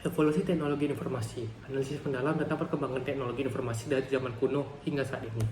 Evolusi teknologi informasi, analisis mendalam tentang perkembangan teknologi informasi dari zaman kuno hingga saat ini.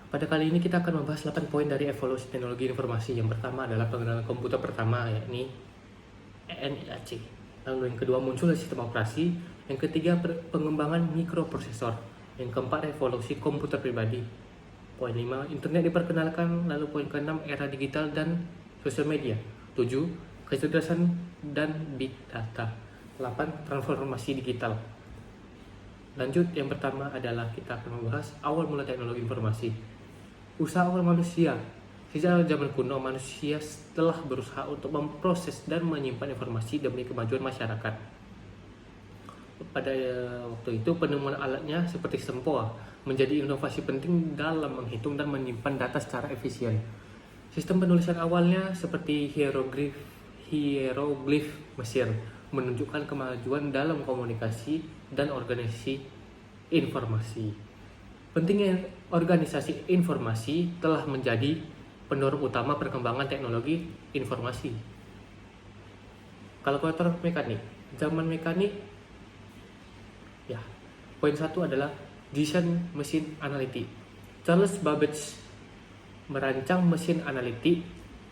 Pada kali ini kita akan membahas 8 poin dari evolusi teknologi informasi. Yang pertama adalah pengenalan komputer pertama, yakni ENIAC. Lalu yang kedua muncul sistem operasi. Yang ketiga pengembangan mikroprosesor. Yang keempat revolusi komputer pribadi. Poin 5, internet diperkenalkan. Lalu poin ke-6, era digital dan sosial media. 7, kecerdasan dan big data. 8, transformasi digital. Lanjut, yang pertama adalah kita akan membahas awal mula teknologi informasi. Usaha awal manusia. Sejak zaman kuno, manusia telah berusaha untuk memproses dan menyimpan informasi demi kemajuan masyarakat. Pada waktu itu, penemuan alatnya seperti sempoa menjadi inovasi penting dalam menghitung dan menyimpan data secara efisien. Sistem penulisan awalnya seperti hieroglif Mesir menunjukkan kemajuan dalam komunikasi dan organisasi informasi. Pentingnya organisasi informasi telah menjadi pendorong utama perkembangan teknologi informasi. Kalkulator mekanik. Zaman mekanik, ya. Poin 1 adalah desain mesin analitik. Charles Babbage merancang mesin analitik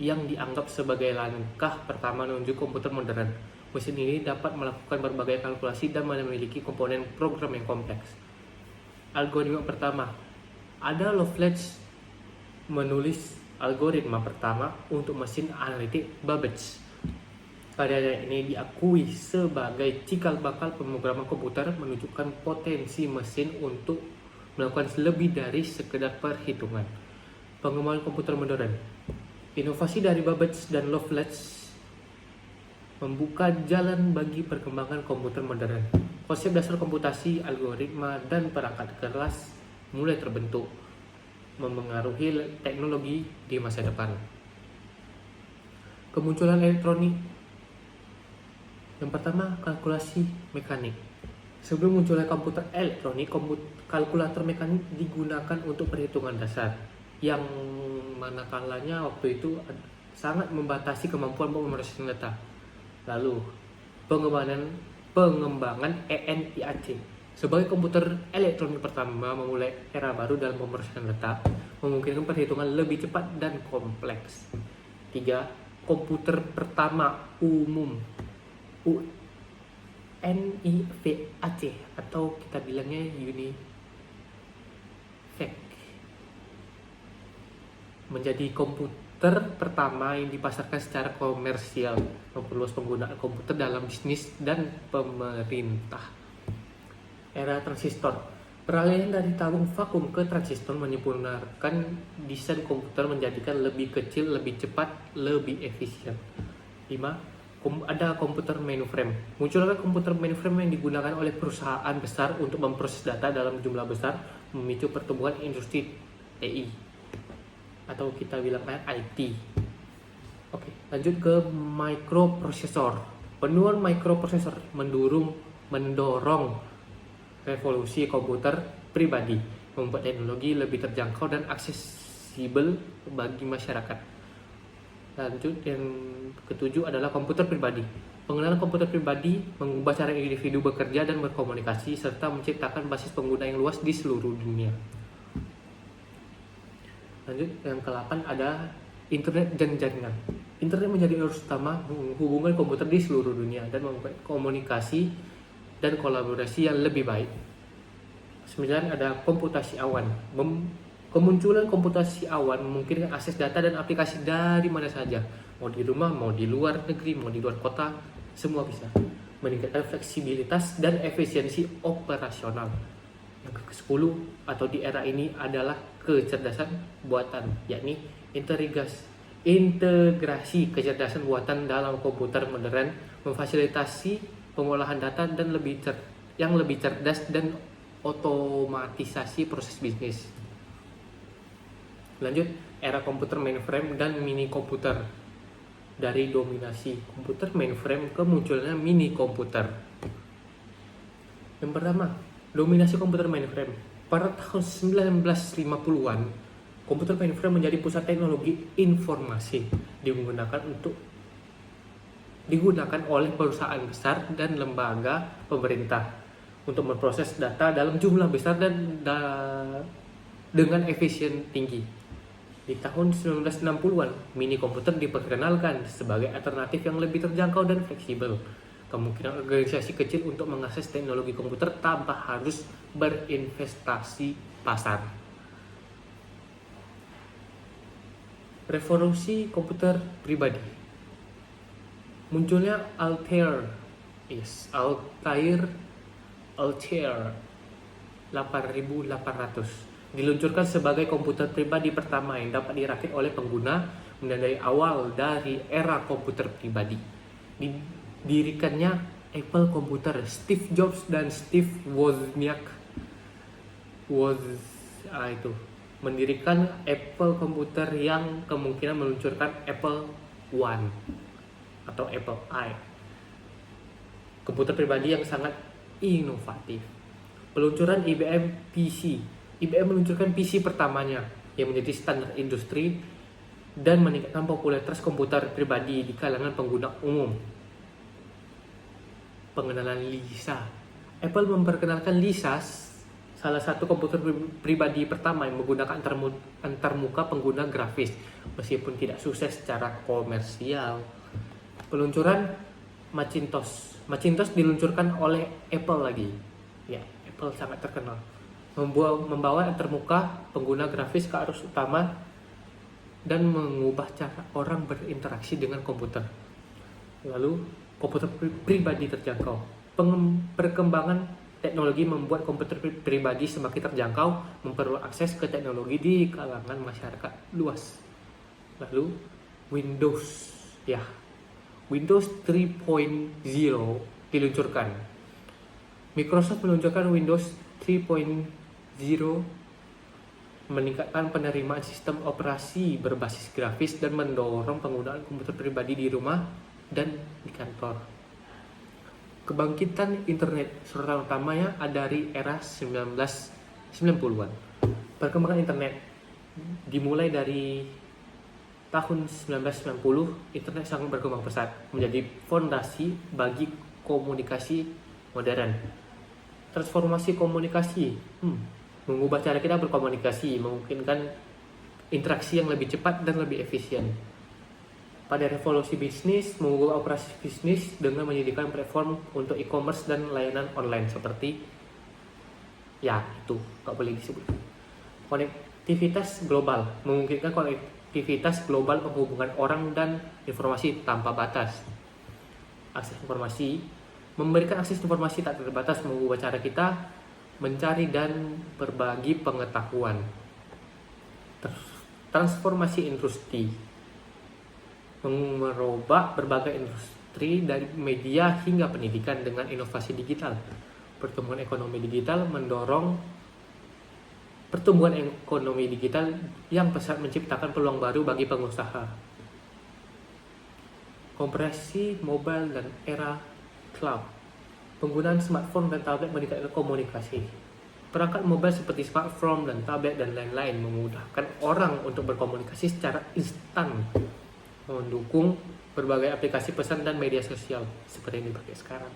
yang dianggap sebagai langkah pertama menuju komputer modern. Mesin ini dapat melakukan berbagai kalkulasi dan memiliki komponen program yang kompleks. Algoritma pertama. Ada Lovelace menulis algoritma pertama untuk mesin analitik Babbage. Karya ini diakui sebagai cikal bakal pemrograman komputer, menunjukkan potensi mesin untuk melakukan lebih dari sekedar perhitungan. Pengembangan komputer modern. Inovasi dari Babbage dan Lovelace membuka jalan bagi perkembangan komputer modern. Konsep dasar komputasi, algoritma, dan perangkat keras mulai terbentuk, memengaruhi teknologi di masa depan. Kemunculan elektronik. Yang pertama, kalkulasi mekanik. Sebelum munculnya komputer elektronik, kalkulator mekanik digunakan untuk perhitungan dasar, yang manakalanya waktu itu sangat membatasi kemampuan memproses data. Lalu, pengembangan ENIAC sebagai komputer elektronik pertama memulai era baru dalam pemrosesan data, memungkinkan perhitungan lebih cepat dan kompleks. 3. Komputer pertama umum UNIVAC atau kita bilangnya UNIVAC, menjadi komputer pertama yang dipasarkan secara komersial, memperluas penggunaan komputer dalam bisnis dan pemerintah. Era transistor. Peralihan dari tabung vakum ke transistor menyempurnakan desain komputer, menjadikan lebih kecil, lebih cepat, lebih efisien. 5. Ada komputer mainframe. Munculnya komputer mainframe yang digunakan oleh perusahaan besar untuk memproses data dalam jumlah besar, memicu pertumbuhan industri TI atau kita bilang IT. Oke, lanjut ke mikroprosesor. Penemuan mikroprosesor mendorong revolusi komputer pribadi, membuat teknologi lebih terjangkau dan aksesibel bagi masyarakat. Lanjut, yang ketujuh adalah komputer pribadi. Pengenalan komputer pribadi mengubah cara individu bekerja dan berkomunikasi, serta menciptakan basis pengguna yang luas di seluruh dunia. Lanjut, yang ke-8 ada internet dan jaringan. Internet menjadi arus utama menghubungkan komputer di seluruh dunia dan membuat komunikasi dan kolaborasi yang lebih baik. 9. Ada komputasi awan. Kemunculan komputasi awan memungkinkan akses data dan aplikasi dari mana saja, mau di rumah, mau di luar negeri, mau di luar kota, semua bisa. Meningkatkan fleksibilitas dan efisiensi operasional. Yang ke-10 atau di era ini adalah kecerdasan buatan, yakni integrasi kecerdasan buatan dalam komputer modern, memfasilitasi pengolahan data dan yang lebih cerdas dan otomatisasi proses bisnis. Lanjut, era komputer mainframe dan mini komputer. Dari dominasi komputer mainframe ke munculnya mini komputer. Yang pertama, dominasi komputer mainframe. Pada tahun 1950-an, komputer mainframe menjadi pusat teknologi informasi, digunakan untuk digunakan oleh perusahaan besar dan lembaga pemerintah untuk memproses data dalam jumlah besar dan dengan efisien tinggi. Di tahun 1960-an, mini komputer diperkenalkan sebagai alternatif yang lebih terjangkau dan fleksibel. Kemungkinan organisasi kecil untuk mengakses teknologi komputer tanpa harus berinvestasi pasar. Revolusi komputer pribadi. Munculnya Altair 8800 diluncurkan sebagai komputer pribadi pertama yang dapat dirakit oleh pengguna, menandai awal dari era komputer pribadi. Didirikannya Apple Computer, Steve Jobs dan Steve Wozniak mendirikan Apple Computer yang kemungkinan meluncurkan Apple One atau Apple I, komputer pribadi yang sangat inovatif. Peluncuran IBM PC. IBM meluncurkan PC pertamanya yang menjadi standar industri dan meningkatkan popularitas komputer pribadi di kalangan pengguna umum. Pengenalan Lisa. Apple memperkenalkan Lisa, salah satu komputer pribadi pertama yang menggunakan antarmuka pengguna grafis, meskipun tidak sukses secara komersial. Peluncuran Macintosh. Macintosh diluncurkan oleh Apple lagi. Ya, Apple sangat terkenal. Membawa antarmuka pengguna grafis ke arus utama dan mengubah cara orang berinteraksi dengan komputer. Lalu, komputer pribadi terjangkau. Perkembangan teknologi membuat komputer pribadi semakin terjangkau, memperluas akses ke teknologi di kalangan masyarakat luas. Lalu, Windows 3.0 diluncurkan. Microsoft meluncurkan Windows 3.0 meningkatkan penerimaan sistem operasi berbasis grafis dan mendorong penggunaan komputer pribadi di rumah dan di kantor. Kebangkitan internet, sorotan utamanya ada dari era 1990-an. Perkembangan internet dimulai dari tahun 1990, internet sangat berkembang pesat, menjadi fondasi bagi komunikasi modern. Transformasi komunikasi, mengubah cara kita berkomunikasi, memungkinkan interaksi yang lebih cepat dan lebih efisien. Pada revolusi bisnis, mengubah operasi bisnis dengan menyediakan platform untuk e-commerce dan layanan online seperti itu nggak boleh disebut. Konektivitas global, memungkinkan konektivitas global menghubungkan orang dan informasi tanpa batas. Akses informasi, memberikan akses informasi tak terbatas, mengubah cara kita mencari dan berbagi pengetahuan. Transformasi industri, merubah berbagai industri dari media hingga pendidikan dengan inovasi digital. Pertumbuhan ekonomi digital mendorong pertumbuhan ekonomi digital yang pesat menciptakan peluang baru bagi pengusaha. Kompresi mobile dan era cloud. Penggunaan smartphone dan tablet meningkatkan komunikasi. Perangkat mobile seperti smartphone dan tablet dan lain-lain memudahkan orang untuk berkomunikasi secara instan, mendukung berbagai aplikasi pesan dan media sosial seperti yang dipakai sekarang.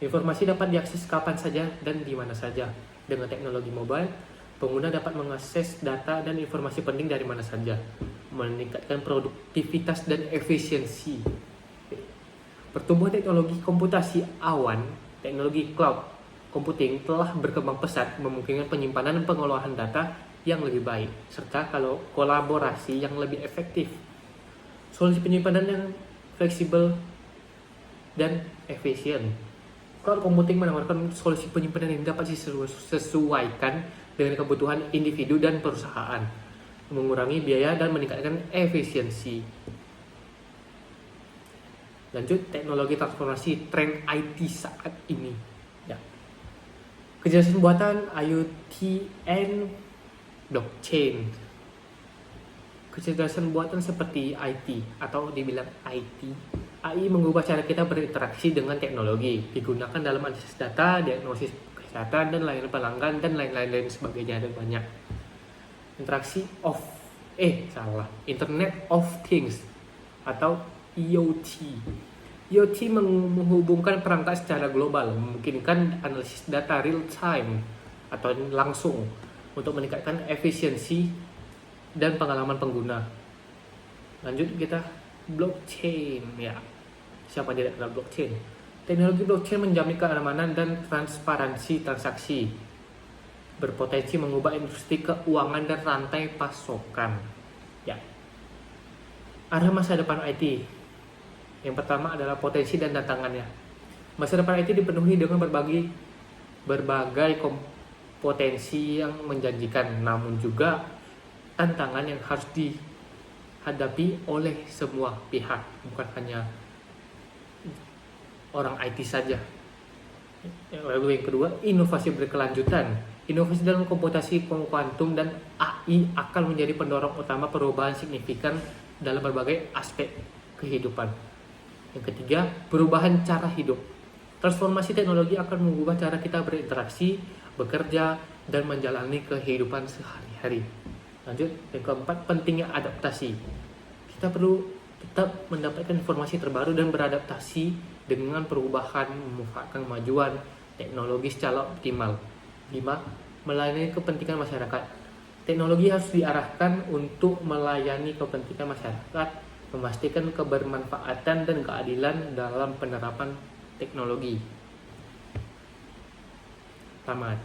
Informasi dapat diakses kapan saja dan di mana saja. Dengan teknologi mobile, pengguna dapat mengakses data dan informasi penting dari mana saja, meningkatkan produktivitas dan efisiensi. Pertumbuhan teknologi komputasi awan, teknologi cloud computing telah berkembang pesat, memungkinkan penyimpanan dan pengelolaan data yang lebih baik, serta kolaborasi yang lebih efektif. Solusi penyimpanan yang fleksibel dan efisien. Cloud computing menawarkan solusi penyimpanan yang dapat disesuaikan dengan kebutuhan individu dan perusahaan, mengurangi biaya dan meningkatkan efisiensi. Lanjut, teknologi transformasi tren IT saat ini. Kecerdasan buatan, IoT, and blockchain. Kecerdasan buatan seperti IT atau dibilang IT, AI mengubah cara kita berinteraksi dengan teknologi, digunakan dalam analisis data, diagnosis kesehatan, dan layanan pelanggan, dan lain-lain sebagainya, dan banyak. Internet of Things atau IoT. IoT menghubungkan perangkat secara global, memungkinkan analisis data real time atau langsung untuk meningkatkan efisiensi dan pengalaman pengguna. Lanjut kita blockchain ya. Siapa tidak kenal blockchain? Teknologi blockchain menjamin keamanan dan transparansi transaksi, berpotensi mengubah industri keuangan dan rantai pasokan. Ya. Arah masa depan IT. Yang pertama adalah potensi dan tantangannya. Masa depan IT dipenuhi dengan berbagai potensi yang menjanjikan, namun juga tantangan yang harus dihadapi oleh semua pihak, bukan hanya orang IT saja. Lalu yang kedua, inovasi berkelanjutan. Inovasi dalam komputasi kuantum dan AI akan menjadi pendorong utama perubahan signifikan dalam berbagai aspek kehidupan. Yang ketiga, perubahan cara hidup. Transformasi teknologi akan mengubah cara kita berinteraksi, bekerja, dan menjalani kehidupan sehari-hari. Lanjut, yang keempat, pentingnya adaptasi. Kita perlu tetap mendapatkan informasi terbaru dan beradaptasi dengan perubahan, memanfaatkan kemajuan teknologi secara optimal. 5. Melayani kepentingan masyarakat. Teknologi harus diarahkan untuk melayani kepentingan masyarakat, memastikan kebermanfaatan dan keadilan dalam penerapan teknologi. Tamat.